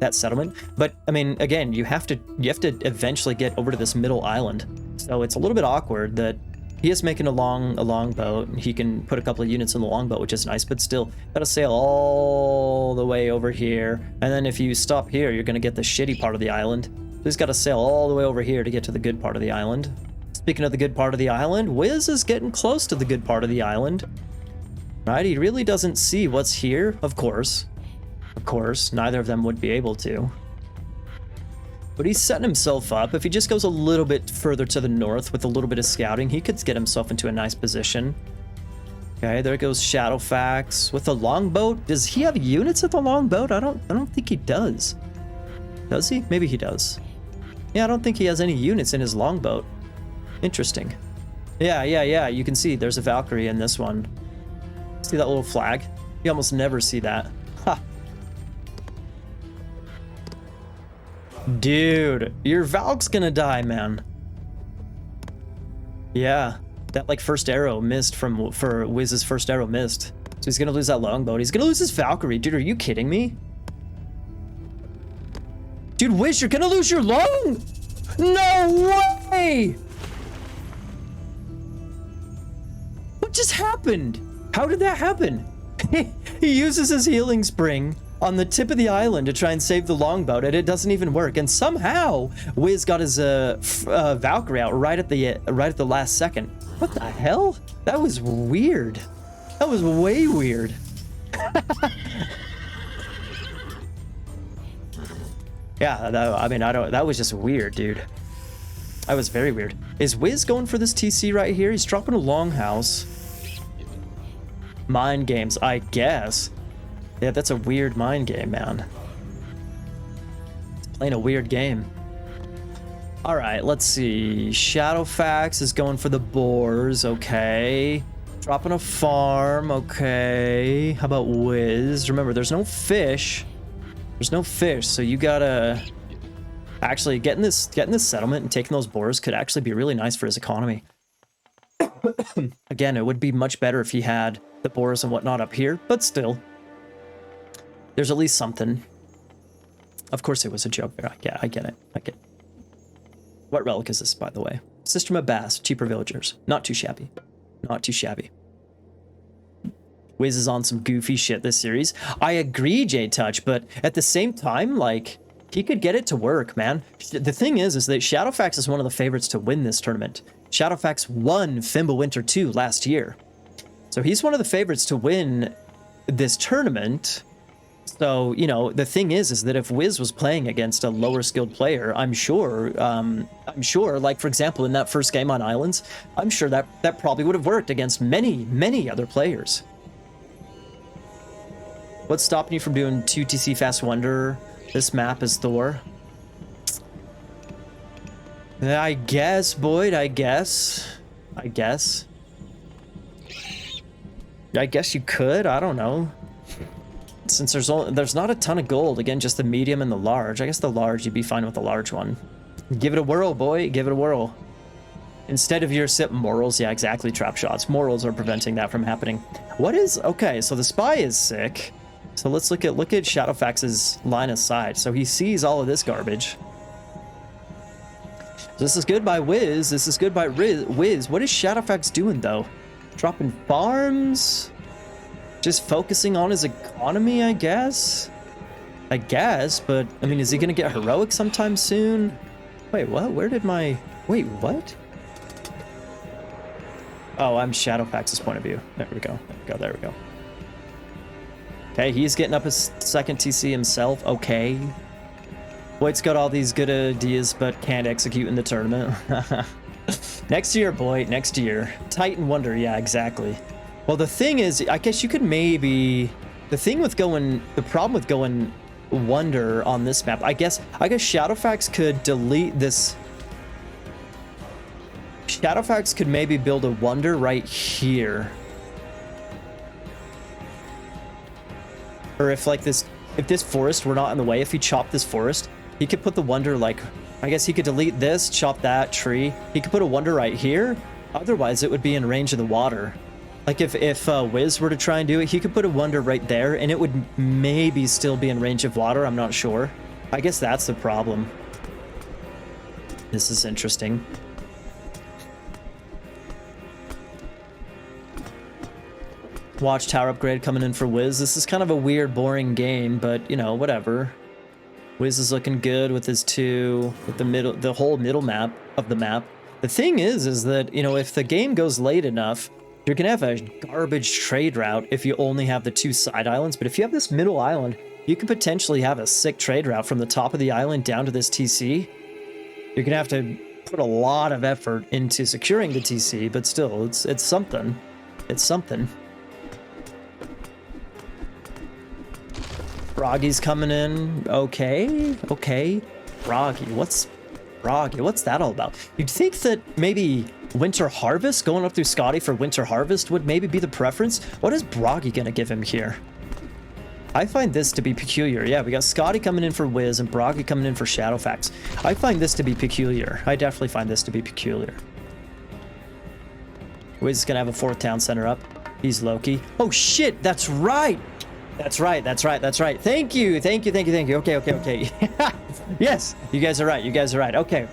that settlement. But I mean, again, you have to eventually get over to this middle island. So it's a little bit awkward that he is making a longboat, and he can put a couple of units in the longboat, which is nice, but still, gotta sail all the way over here. And then if you stop here, you're gonna get the shitty part of the island. He's got to sail all the way over here to get to the good part of the island. Speaking of the good part of the island, Wiz is getting close to the good part of the island. Right? He really doesn't see what's here. Of course. Of course, neither of them would be able to. But he's setting himself up. If he just goes a little bit further to the north with a little bit of scouting, he could get himself into a nice position. Okay, there goes Shadowfax with the longboat. Does he have units at the longboat? I don't think he does. Does he? Maybe he does. Yeah, I don't think he has any units in his longboat. Interesting. Yeah. You can see there's a Valkyrie in this one. See that little flag? You almost never see that. Ha! Dude, your Valk's gonna die, man. Yeah, that like first arrow missed for Wiz's first arrow missed. So he's gonna lose that longboat. He's gonna lose his Valkyrie. Dude, are you kidding me? Dude, Wiz, you're gonna lose your long! No way! What just happened? How did that happen? He uses his healing spring on the tip of the island to try and save the longboat, and it doesn't even work. And somehow Wiz got his Valkyrie out right at the last second. What the hell? That was weird. That was way weird. Yeah, that was just weird, dude. That was very weird. Is Wiz going for this TC right here? He's dropping a longhouse. Mind games, I guess. Yeah, that's a weird mind game, man. It's playing a weird game. All right, let's see. Shadowfax is going for the boars, okay. Dropping a farm, okay. How about Wiz? Remember, there's no fish. There's no fish, so you gotta... Actually, getting this settlement and taking those boars could actually be really nice for his economy. Again, it would be much better if he had the boars and whatnot up here, but still. There's at least something. Of course it was a joke there. I get it. What relic is this, by the way? System of Bass, cheaper villagers. Not too shabby. Not too shabby. Wiz is on some goofy shit this series. I agree, J-Touch, but at the same time, like, he could get it to work, man. The thing is that Shadowfax is one of the favorites to win this tournament. Shadowfax won Fimbulwinter 2 last year. So he's one of the favorites to win this tournament. So, you know, the thing is that if Wiz was playing against a lower skilled player, I'm sure, like, for example, in that first game on Islands, I'm sure that probably would have worked against many other players. What's stopping you from doing 2 TC Fast Wonder? This map is Thor. I guess, Boyd, I guess you could, I don't know. Since there's not a ton of gold, again, just the medium and the large. I guess the large, you'd be fine with the large one. Give it a whirl, boy, give it a whirl. Instead of your sip morals, yeah, exactly, trap shots. Morals are preventing that from happening. What is, okay, so the spy is sick. So let's look at Shadowfax's line of sight. So he sees all of this garbage. This is good by Wiz. This is good by Wiz. What is Shadowfax doing, though? Dropping farms? Just focusing on his economy, I guess? But, I mean, is he gonna get heroic sometime soon? Wait, what? Where did my... Wait, what? Oh, I'm Shadowfax's point of view. There we go. There we go. Okay, he's getting up his second TC himself. Okay. Boyd's got all these good ideas, but can't execute in the tournament. Next year, Boyd, next year. Titan Wonder, yeah, exactly. Well, the thing is, I guess you could maybe... The problem with going Wonder on this map, I guess Shadowfax could delete this... Shadowfax could maybe build a Wonder right here. Or if this forest were not in the way, if he chopped this forest, he could put the Wonder, like, I guess he could delete this, chop that tree. He could put a Wonder right here. Otherwise, it would be in range of the water. Like if Wiz were to try and do it, he could put a Wonder right there, and it would maybe still be in range of water. I'm not sure. I guess that's the problem. This is interesting. Watchtower upgrade coming in for Wiz. This is kind of a weird, boring game, but, you know, whatever. Wiz is looking good with his 2, with the whole middle map of the map. The thing is that, you know, if the game goes late enough, you're gonna have a garbage trade route if you only have the 2 side islands. But if you have this middle island, you could potentially have a sick trade route from the top of the island down to this TC. You're gonna have to put a lot of effort into securing the TC, but still, it's something. It's something. Froggy's coming in. Okay, okay. Froggy, what's that all about? You'd think that maybe Winter Harvest, going up through Scotty for Winter Harvest would maybe be the preference. What is Broggy gonna give him here? I find this to be peculiar. Yeah, we got Scotty coming in for Wiz and Broggy coming in for Shadowfax. I find this to be peculiar. I definitely find this to be peculiar. Wiz is gonna have a 4th town center up. He's Loki. Oh shit, that's right! That's right. Thank you. Okay. Yes, you guys are right. Okay.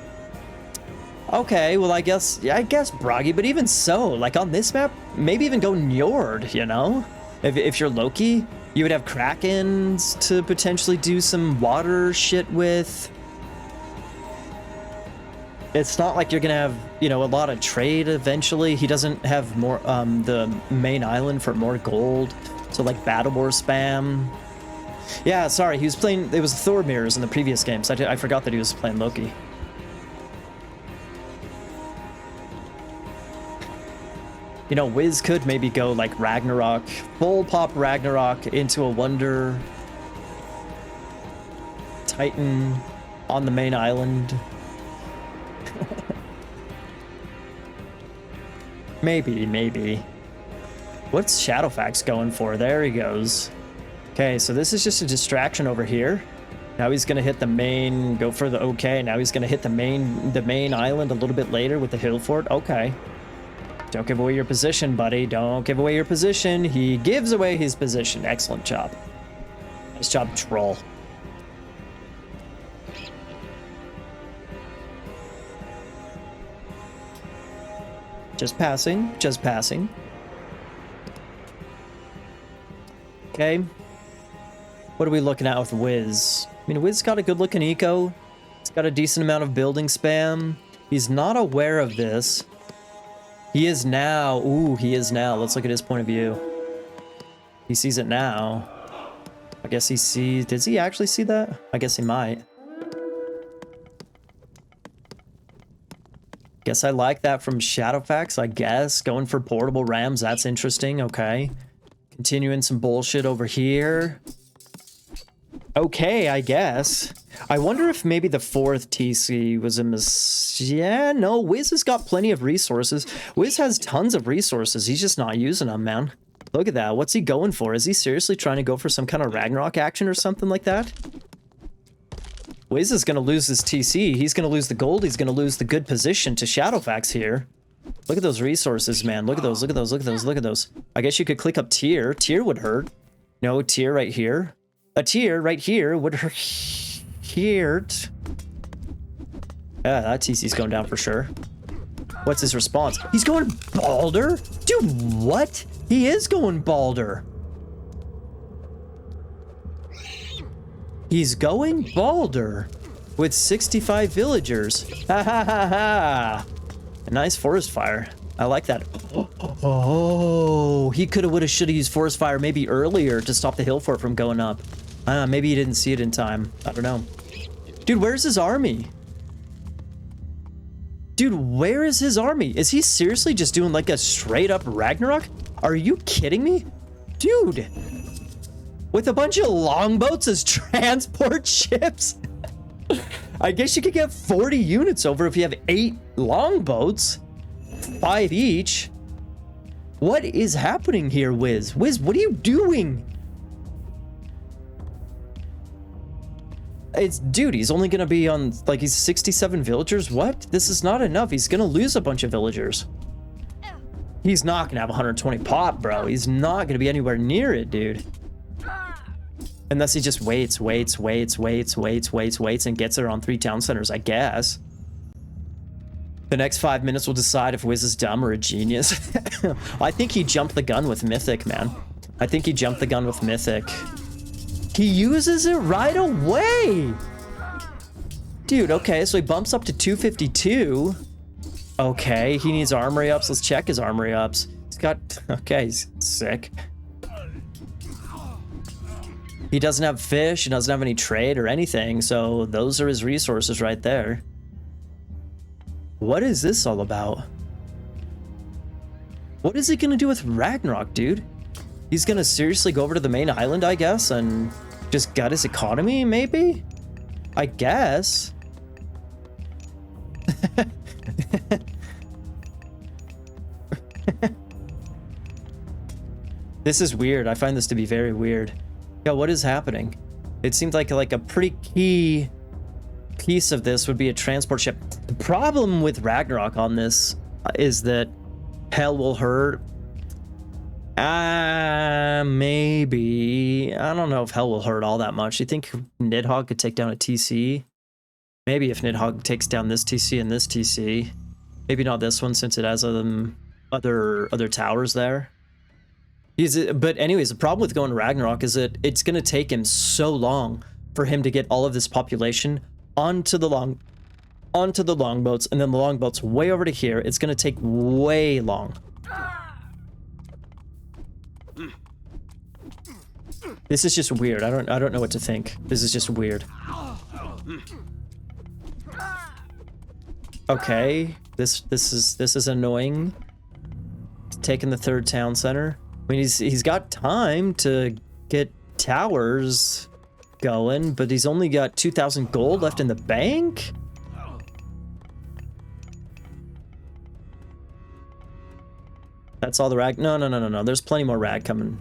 Okay, well, I guess Broggy, but even so, like on this map, maybe even go Njord, you know? If you're Loki, you would have Krakens to potentially do some water shit with. It's not like you're gonna have, you know, a lot of trade eventually. He doesn't have more, the main island for more gold. So like Battle War spam. Yeah, sorry, he was playing, it was Thor mirrors in the previous games. I forgot that he was playing Loki. You know, Wiz could maybe go like Ragnarok, full pop Ragnarok into a Wonder Titan on the main island. Maybe. What's Shadowfax going for? There he goes. Okay, so this is just a distraction over here. Now he's gonna hit the main, go for the okay. Now he's gonna hit the main island a little bit later with the hill fort. Okay. Don't give away your position, buddy. Don't give away your position. He gives away his position. Excellent job. Nice job, troll. Just passing. Okay. What are we looking at with Wiz? I mean, Wiz got a good looking eco. He's got a decent amount of building spam. He's not aware of this. He is now. Ooh, he is now. Let's look at his point of view. He sees it now. I guess he sees... Does he actually see that? I guess he might. Guess I like that from Shadowfax, I guess. Going for portable rams, that's interesting. Okay. Continuing some bullshit over here. Okay, I guess. I wonder if maybe the 4th TC was a yeah, no, Wiz has got plenty of resources. Wiz has tons of resources. He's just not using them, man. Look at that. What's he going for? Is he seriously trying to go for some kind of Ragnarok action or something like that? Wiz is going to lose his TC. He's going to lose the gold. He's going to lose the good position to Shadowfax here. Look at those resources, man. Look at those. I guess you could click up tier. Tier would hurt. No, tier right here. A tier right here would hurt. Here. Yeah, that TC's going down for sure. What's his response? He's going Balder? Dude, what? He is going Balder. He's going Balder with 65 villagers. Ha ha ha ha. A nice forest fire. I like that. Oh, he could have, would have, should have used forest fire maybe earlier to stop the hill fort from going up. Maybe he didn't see it in time. I don't know. Dude, where's his army? Dude, where is his army? Is he seriously just doing like a straight up Ragnarok? Are you kidding me? Dude. With a bunch of longboats as transport ships? I guess you could get 40 units over if you have 8 longboats. 5 each. What is happening here, Wiz? Wiz, what are you doing? Dude, he's only gonna be on, like, he's 67 villagers? What? This is not enough. He's gonna lose a bunch of villagers. He's not gonna have 120 pop, bro. He's not gonna be anywhere near it, dude. Unless he just waits, and gets there on 3 town centers, I guess. The next 5 minutes will decide if Wiz is dumb or a genius. I think he jumped the gun with Mythic, man. I think he jumped the gun with Mythic. He uses it right away! Dude, okay, so he bumps up to 252. Okay, he needs armory ups. Let's check his armory ups. He's got... Okay, he's sick. He doesn't have fish. He doesn't have any trade or anything. So those are his resources right there. What is this all about? What is he going to do with Ragnarok, dude? He's going to seriously go over to the main island, I guess, and just gut his economy, maybe? I guess. This is weird. I find this to be very weird. Yeah, what is happening? It seems like a pretty key piece of this would be a transport ship. The problem with Ragnarok on this is that hell will hurt. Maybe. I don't know if hell will hurt all that much. You think Nidhogg could take down a TC? Maybe if Nidhogg takes down this TC and this TC. Maybe not this one since it has other towers there. But anyways, the problem with going to Ragnarok is that it's going to take him so long for him to get all of this population onto the longboats, and then the longboats way over to here. It's going to take way long. This is just weird. I don't know what to think. This is just weird. Okay, this is annoying. Taking the third town center. I mean, he's got time to get towers going, but he's only got 2,000 gold left in the bank. That's all the rag. No. There's plenty more rag coming.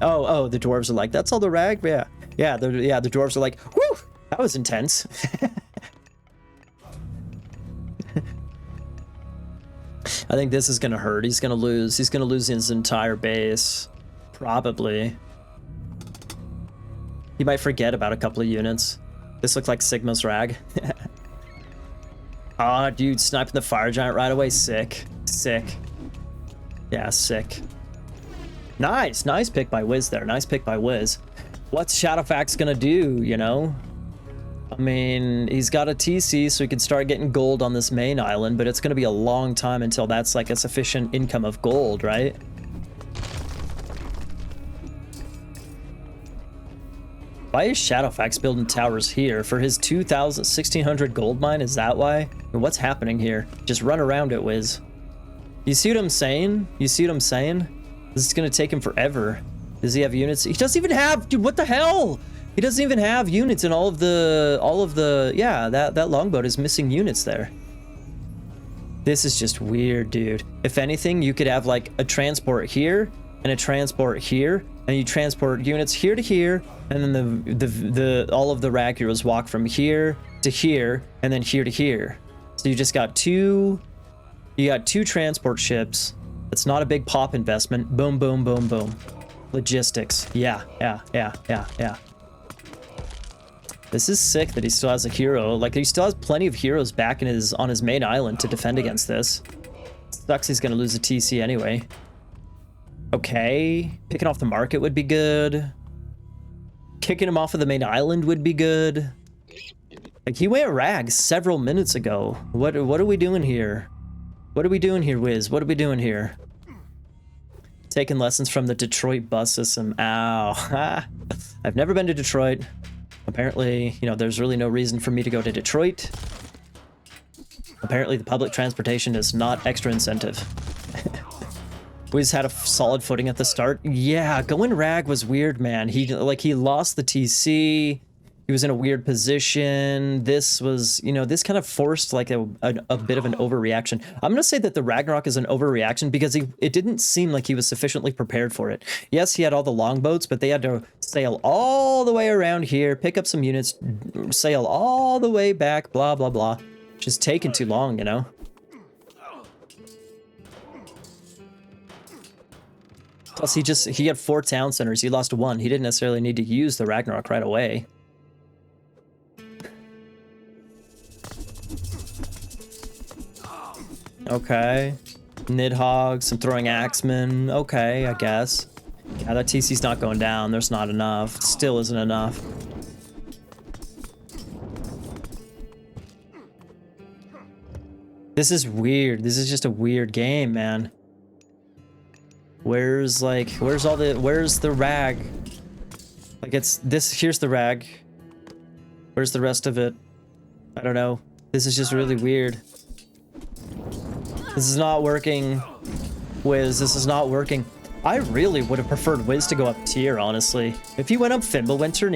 oh, the dwarves are like, that's all the rag. Yeah. The dwarves are like, whew, that was intense. I think this is gonna hurt. He's gonna lose. He's gonna lose his entire base, probably. He might forget about a couple of units. This looks like Sigma's rag. Ah, dude, sniping the fire giant right away. Sick. Yeah, sick. Nice pick by Wiz there. Nice pick by Wiz. What's Shadowfax gonna do, you know? I mean, he's got a TC, so he can start getting gold on this main island, but it's gonna be a long time until that's like a sufficient income of gold, right? Why is Shadowfax building towers here? For his 1,600 gold mine? Is that why? I mean, what's happening here? Just run around it, Wiz. You see what I'm saying? This is gonna take him forever. Does he have units? He doesn't even have, dude, what the hell? He doesn't even have units in all of the, yeah, that longboat is missing units there. This is just weird, dude. If anything, you could have like a transport here and a transport here, and you transport units here to here, and then all of the rag heroes walk from here to here, and then here to here. So you just got two transport ships. It's not a big pop investment. Boom, boom, boom, boom. Logistics. Yeah. This is sick that he still has a hero. Like, he still has plenty of heroes back on his main island to defend against this. Sucks he's gonna lose a TC anyway. Okay. Picking off the market would be good. Kicking him off of the main island would be good. Like, he went rag several minutes ago. What are we doing here? What are we doing here, Wiz? What are we doing here? Taking lessons from the Detroit bus system. Ow. I've never been to Detroit. Apparently, you know, there's really no reason for me to go to Detroit. Apparently, the public transportation is not extra incentive. Wiz had a solid footing at the start. Yeah, going rag was weird, man. He lost the TC. He was in a weird position. This was, you know, this kind of forced like a bit of an overreaction. I'm going to say that the Ragnarok is an overreaction because it didn't seem like he was sufficiently prepared for it. Yes, he had all the longboats, but they had to sail all the way around here, pick up some units, sail all the way back, blah, blah, blah. Just taking too long, you know? Plus, he had 4 town centers. He lost 1. He didn't necessarily need to use the Ragnarok right away. Okay. Nidhogg, some throwing axemen. Okay, I guess. Yeah, that TC's not going down. There's not enough. Still isn't enough. This is weird. This is just a weird game, man. Where's the rag? Like it's this, here's the rag. Where's the rest of it? I don't know. This is just really weird. This is not working, Wiz. This is not working. I really would have preferred Wiz to go up tier, honestly. If he went up Fimbulwinter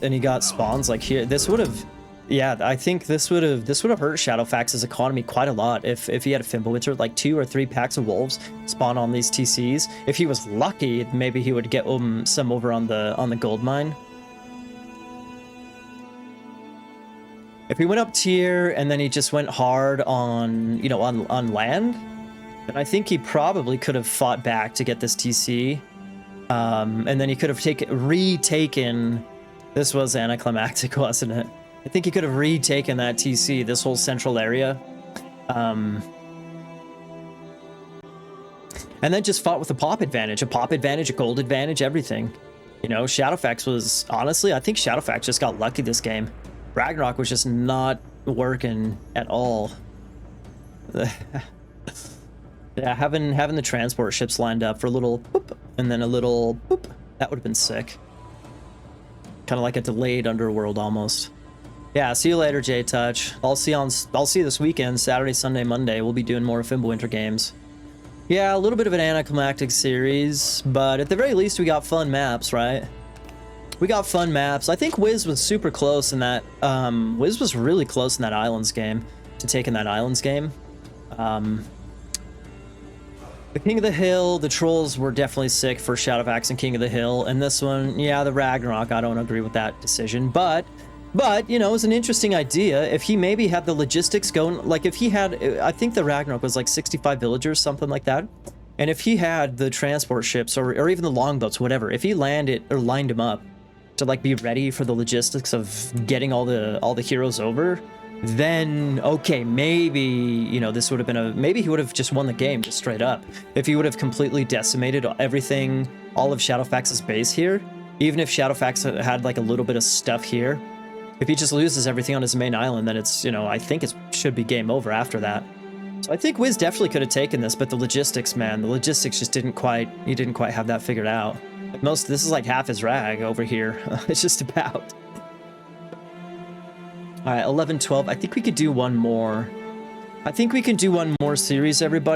and he got spawns like here, this would have, yeah, I think this would have hurt Shadowfax's economy quite a lot if he had a Fimbulwinter, like 2 or 3 packs of wolves spawn on these TCs. If he was lucky, maybe he would get some over on the gold mine. If he went up tier and then he just went hard on, you know, on land, then I think he probably could have fought back to get this TC. And then he could have retaken, this was anticlimactic, wasn't it? I think he could have retaken that TC, this whole central area. And then just fought with a pop advantage, a gold advantage, everything. You know, Shadowfax was, honestly, I think Shadowfax just got lucky this game. Ragnarok was just not working at all. Yeah, having the transport ships lined up for a little boop, and then a little boop, that would have been sick. Kind of like a delayed Underworld almost. Yeah, see you later, J-Touch. I'll see you this weekend, Saturday, Sunday, Monday. We'll be doing more Fimbulwinter games. Yeah, a little bit of an anticlimactic series, but at the very least we got fun maps, right? We got fun maps. I think Wiz was super close in that, Wiz was really close in that Islands game, to taking that Islands game. The King of the Hill, the Trolls were definitely sick for Shadowfax and King of the Hill, and this one, yeah, the Ragnarok, I don't agree with that decision, but, you know, it was an interesting idea. If he maybe had the logistics going, like if he had, I think the Ragnarok was like 65 villagers, something like that, and if he had the transport ships, or even the longboats, whatever, if he landed, or lined them up, to like be ready for the logistics of getting all the heroes over, then okay, maybe, you know, this would have been maybe he would have just won the game just straight up. If he would have completely decimated everything, all of Shadowfax's base here, even if Shadowfax had like a little bit of stuff here, if he just loses everything on his main island, then it's, you know, I think it should be game over after that. So I think Wiz definitely could have taken this, but the logistics, man, the logistics just didn't quite have that figured out. This is like half his rag over here. It's just about. All right, 11, 12. I think we could do one more. I think we can do one more series, everybody.